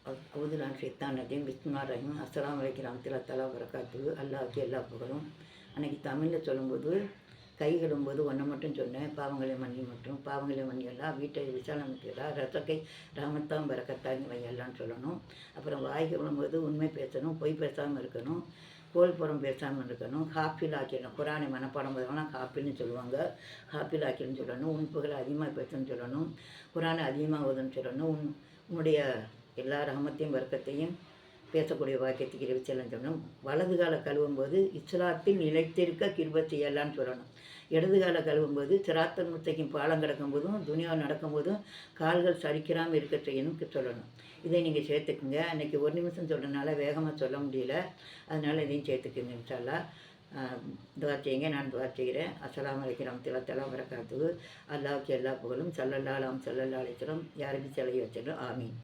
அவுதுலான் ஷைத்தான் ரஜீம் பிஸ்மில்லாஹிர் ரஹீம் அஸ்ஸலாமு அலைக்கும் வரஹ்மத்துல்லாஹி தஆலா வபரகாத்துஹு. அல்லாஹ்வுக்கு எல்லா புகழும். அன்றைக்கி தமிழில் சொல்லும்போது கை கழுவும்போது ஒன்றை மட்டும் சொன்னேன், பாவங்களை மன்னி மட்டும். பாவங்களை மன்னியெல்லாம் வீட்டை விசாலமிக்கலாம் ரசக்கை ரஹமத்தாம் பரக்கத்தாங்க வையெல்லாம் சொல்லணும். அப்புறம் வாய் கழுவும்போது உண்மை பேசணும், பொய் பேசாமல் இருக்கணும், கோல்புறம் பேசாமல் இருக்கணும், ஹாப்பில் ஆக்கிடணும். குரானை மனப்பாடம் போதெல்லாம் ஹாப்பில்னு சொல்லுவாங்க, ஹாப்பில் ஆக்கிடன்னு சொல்லணும். உண்புகளை அதிகமாக பேசணும்னு சொல்லணும், குரானை அதிகமாக ஓதுன்னு சொல்லணும். உன்னுடைய எல்லா ரஹமத்தையும் வர்க்கத்தையும் பேசக்கூடிய வாக்கியத்துக்கு இருவிச்செல்லாம் சொல்லணும். வலது காலை கழுவும்போது இஸ்லாத்தில் நிலைத்திருக்க கிருபை செய்யலான்னு சொல்லணும். இடது காலை கழுவும்போது சிராத்தல் முத்தைக்கும் பாலம் கிடக்கும்போதும் துனியா நடக்கும்போதும் கால்கள் சரிக்கிறாமல் இருக்க செய்யணும்னு சொல்லணும். இதை நீங்கள் சேர்த்துக்குங்க. அன்றைக்கி ஒரு நிமிஷம் சொல்கிறதுனால வேகமாக சொல்ல முடியல, அதனால் இதையும் சேர்த்துக்குங்க. இன்ஷா துவா செய்யுங்க. நான் துவா செய்கிறேன். அஸ்ஸலாமு அலைக்கும் வரஹ்மத்துல்லாஹி தஆலா வபரகாத்துஹு. அல்லாஹ்வுக்கு எல்லா புகழும். ஸல்லல்லாஹு அலைஹி வஸல்லம் யாருக்கு செலவு வச்சிடும். ஆமீன்.